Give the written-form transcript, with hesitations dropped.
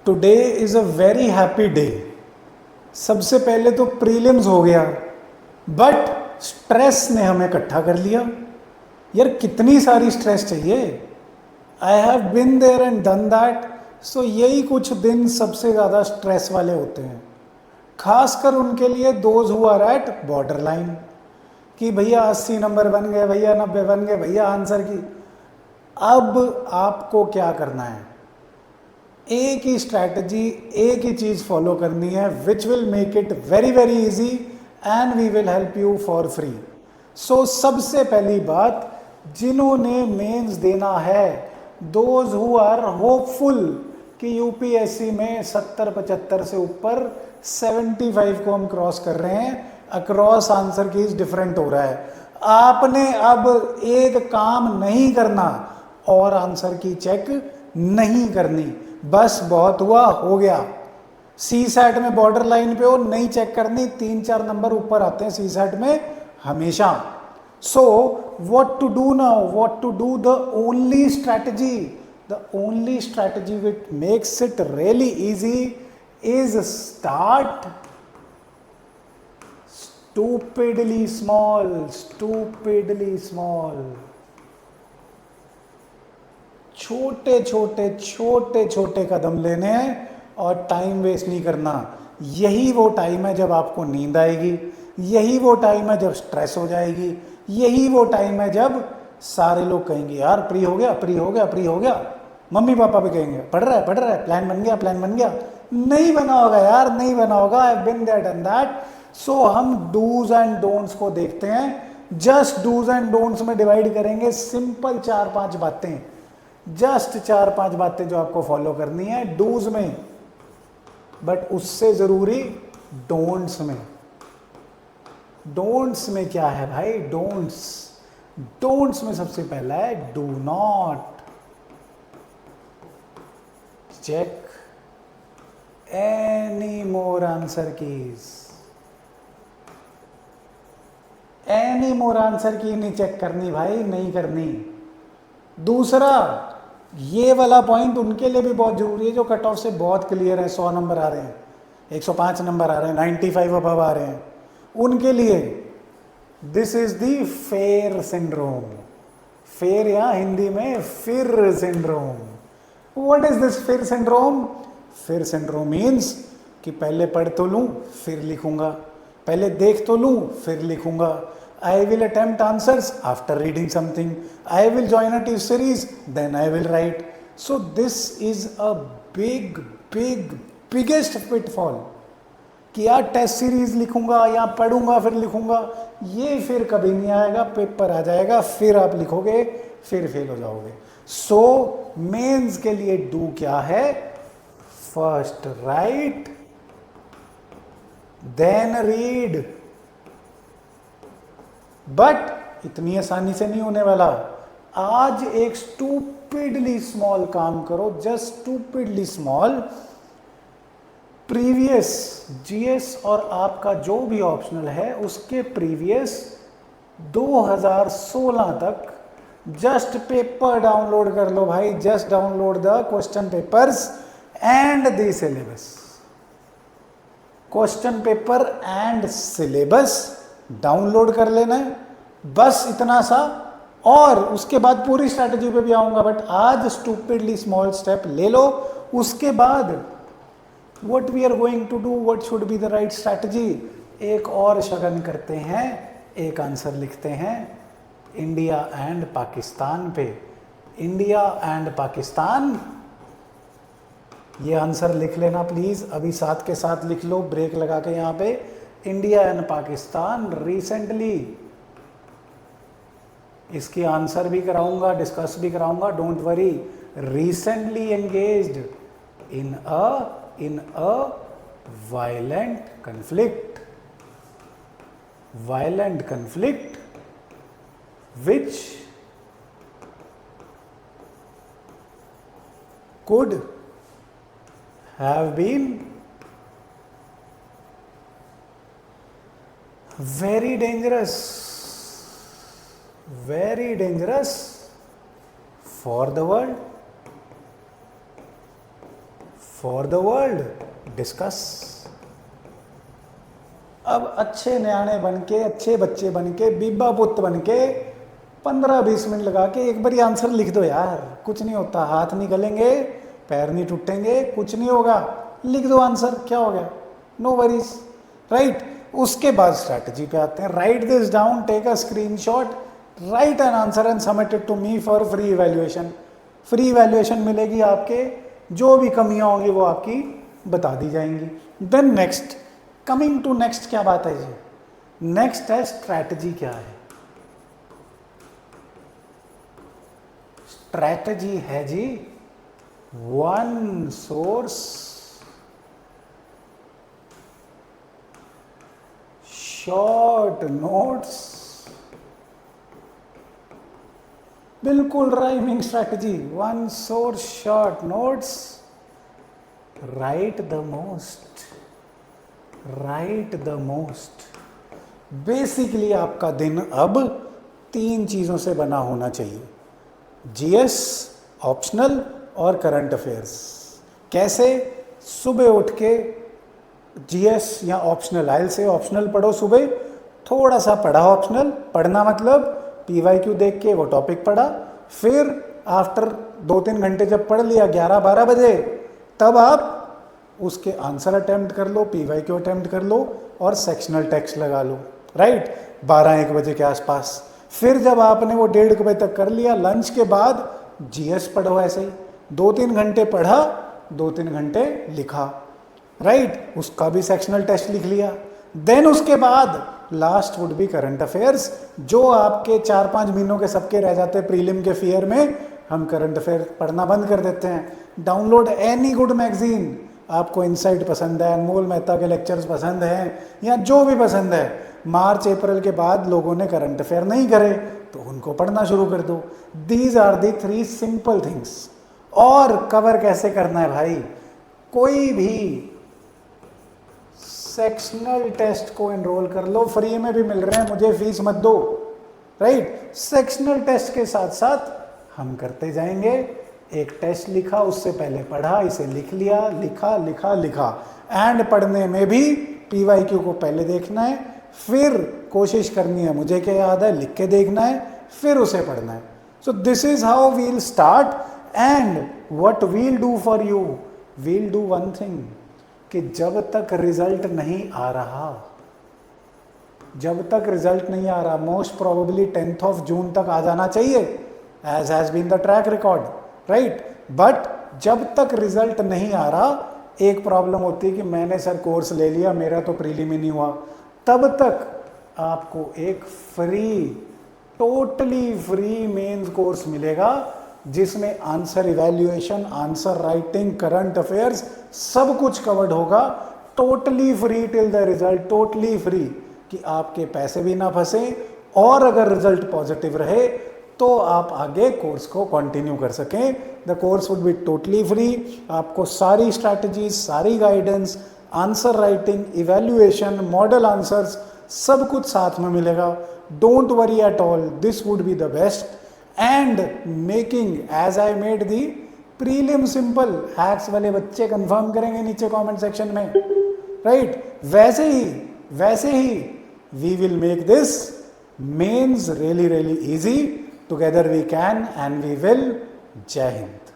Today is a very happy day. सबसे पहले तो प्रीलिम्स हो गया, बट स्ट्रेस ने हमें इकट्ठा कर लिया। यार कितनी सारी स्ट्रेस चाहिए। I have been there and done that. So यही कुछ दिन सबसे ज़्यादा स्ट्रेस वाले होते हैं, खासकर उनके लिए those who are at border line, कि भैया 80 नंबर बन गए, भैया 90 बन गए, भैया आंसर की। अब आपको क्या करना है, एक ही स्ट्रैटेजी, एक ही चीज फॉलो करनी है, which will make it very very easy and we will help you for free. So सबसे पहली बात, जिन्होंने मेंस देना है, दोज हु आर होपफुल कि यूपीएससी में 70-75 से ऊपर 75 को हम क्रॉस कर रहे हैं, अक्रॉस आंसर कीज डिफरेंट हो रहा है। आपने अब एक काम नहीं करना और आंसर की चेक नहीं करनी, बस बहुत हुआ, हो गया। सी सैट में बॉर्डर लाइन पे हो, नहीं चेक करनी, 3-4 नंबर ऊपर आते हैं सी सैट में हमेशा। So what to do now, what to do, the only strategy which makes it really easy is start stupidly small। छोटे छोटे कदम लेने हैं और टाइम वेस्ट नहीं करना। यही वो टाइम है जब आपको नींद आएगी, यही वो टाइम है जब स्ट्रेस हो जाएगी, यही वो टाइम है जब सारे लोग कहेंगे यार प्री हो गया, प्री हो गया, प्री हो गया। मम्मी पापा भी कहेंगे पढ़ रहा है, प्लान बन गया, प्लान बन गया। नहीं बना होगा यार, नहीं बना होगा। I have been there done that. So हम डूज एंड डोंट्स को देखते हैं, जस्ट डूज एंड डोंट्स में डिवाइड करेंगे सिंपल 4-5 बातें, जस्ट 4-5 बातें जो आपको फॉलो करनी है डूज में, बट उससे जरूरी डोंट्स में। डोंट्स में क्या है भाई, डोंट्स में सबसे पहला है do not check any more answer keys. Any more answer key नहीं चेक करनी भाई, नहीं करनी। दूसरा, ये वाला पॉइंट उनके लिए भी बहुत जरूरी है जो कट ऑफ से बहुत क्लियर है, 100 नंबर आ रहे हैं, 105 नंबर आ रहे हैं, 95 अबव आ रहे हैं, उनके लिए दिस इज द फेर सिंड्रोम। फेर या हिंदी में फिर सिंड्रोम। व्हाट इज दिस फिर सिंड्रोम? फिर सिंड्रोम मीन्स कि पहले पढ़ तो लूं फिर लिखूंगा, पहले देख तो लूं फिर लिखूंगा। I will attempt answers after reading something. I will join a test series, then I will write. So this is a biggest pitfall कि यार टेस्ट सीरीज लिखूंगा या पढ़ूंगा फिर लिखूंगा, ये फिर कभी नहीं आएगा। पेपर आ जाएगा, फिर आप लिखोगे, फिर फेल हो जाओगे। सो मेंस के लिए डू क्या है, first write then read. But इतनी आसानी से नहीं होने वाला। आज एक स्टूपिडली स्मॉल काम करो, just stupidly small. Previous GS और आपका जो भी ऑप्शनल है उसके प्रीवियस 2016 तक जस्ट पेपर डाउनलोड कर लो भाई, just download the question papers and the syllabus. Question paper and syllabus download कर लेना है, बस इतना सा। और उसके बाद पूरी स्ट्रैटेजी पे भी आऊंगा, बट आज स्टूपिडली स्मॉल स्टेप ले लो। उसके बाद what we are going to do, what should be the right strategy. एक और शगन करते हैं, एक आंसर लिखते हैं इंडिया एंड पाकिस्तान पे। इंडिया एंड पाकिस्तान, ये आंसर लिख लेना प्लीज, अभी साथ के साथ लिख लो, ब्रेक लगा के यहां पे। इंडिया एंड पाकिस्तान रिसेंटली, इसकी आंसर भी कराऊंगा, डिस्कस भी कराऊंगा, don't worry. Recently engaged in a violent conflict which could have been very dangerous for the world, for the world, discuss. अब अच्छे न्याणे बन के, अच्छे बच्चे बन के, बीबा पुत बन के 15-20 मिनट लगा के एक बार ही आंसर लिख दो यार, कुछ नहीं होता, हाथ नहीं गलेंगे, पैर नहीं टूटेंगे, कुछ नहीं होगा, लिख दो आंसर, क्या हो गया, नो वरीज, राइट। उसके बाद स्ट्रैटेजी पे आते हैं, write this down, take a screenshot, write an answer and submit it to me for free evaluation. Free evaluation मिलेगी, आपके जो भी कमियां होंगी वो आपकी बता दी जाएंगी। Then next, coming to next, क्या बात है जी, नेक्स्ट है स्ट्रैटेजी। क्या है स्ट्रैटेजी? है जी वन सोर्स, शॉर्ट नोट्स, बिल्कुल rhyming strategy, one source short notes, right the most, right the most. Basically आपका दिन अब 3 चीजों से बना होना चाहिए, जीएस, ऑप्शनल और करंट अफेयर्स। कैसे? सुबह उठ के जीएस या ऑप्शनल, आयल से ऑप्शनल पढ़ो, सुबह थोड़ा सा पढ़ा ऑप्शनल, पढ़ना मतलब पीवाईक्यू देख के वो टॉपिक पढ़ा, फिर आफ्टर 2-3 घंटे जब पढ़ लिया 11-12 बजे, तब आप उसके आंसर अटेम्प्ट कर लो, पीवाईक्यू अटेम्प्ट कर लो और सेक्शनल टेक्स्ट लगा लो, राइट, 12-1 बजे के आसपास। फिर जब आपने वो 1:30 बजे तक कर लिया, लंच के बाद जीएस पढ़ो, ऐसे ही 2-3 घंटे पढ़ा, 2-3 घंटे लिखा, राइट, उसका भी सेक्शनल टेस्ट लिख लिया। देन उसके बाद last would be current affairs, जो आपके 4-5 महीनों के सबके रह जाते हैं प्रीलिम के फियर में, हम करंट अफेयर पढ़ना बंद कर देते हैं। डाउनलोड एनी गुड मैगजीन, आपको इनसाइट पसंद है, अनमोल मेहता के लेक्चर्स पसंद हैं, या जो भी पसंद है, मार्च अप्रैल के बाद लोगों ने करंट अफेयर नहीं करे तो उनको पढ़ना शुरू कर दो। These are the 3 simple things. और कवर कैसे करना है भाई, कोई भी सेक्शनल टेस्ट को एनरोल कर लो, फ्री में भी मिल रहे हैं, मुझे फीस मत दो, राइट। सेक्शनल टेस्ट के साथ साथ हम करते जाएंगे, एक टेस्ट लिखा, उससे पहले पढ़ा, इसे लिख लिया, लिखा लिखा लिखा, एंड पढ़ने में भी पीवाईक्यू को पहले देखना है, फिर कोशिश करनी है मुझे क्या याद है लिख के देखना है, फिर उसे पढ़ना है। So this is how we'll start, and what we'll do for you, we'll do one thing, कि जब तक रिजल्ट नहीं आ रहा, जब तक रिजल्ट नहीं आ रहा, मोस्ट प्रोबेबली 10th जून तक आ जाना चाहिए, as has been the track record, right. But जब तक रिजल्ट नहीं आ रहा, एक प्रॉब्लम होती है कि मैंने सर कोर्स ले लिया, मेरा तो प्रीलिम ही नहीं हुआ, तब तक आपको एक free, totally free Mains course मिलेगा, जिसमें answer evaluation, answer writing, current affairs सब कुछ कवर्ड होगा, totally free till the result, totally free, कि आपके पैसे भी ना फंसे, और अगर रिजल्ट पॉजिटिव रहे तो आप आगे कोर्स को कंटिन्यू कर सकें। The course would be totally free, आपको सारी स्ट्रैटेजीज, सारी guidance, answer writing, evaluation, model answers, सब कुछ साथ में मिलेगा। Don't worry at all, this would be the best, and making as I made the prelim simple. Hacks वाले बच्चे कंफर्म करेंगे नीचे कमेंट सेक्शन में, राइट। वैसे ही we will make this mains really easy. Together we can and we will. Jai Hind.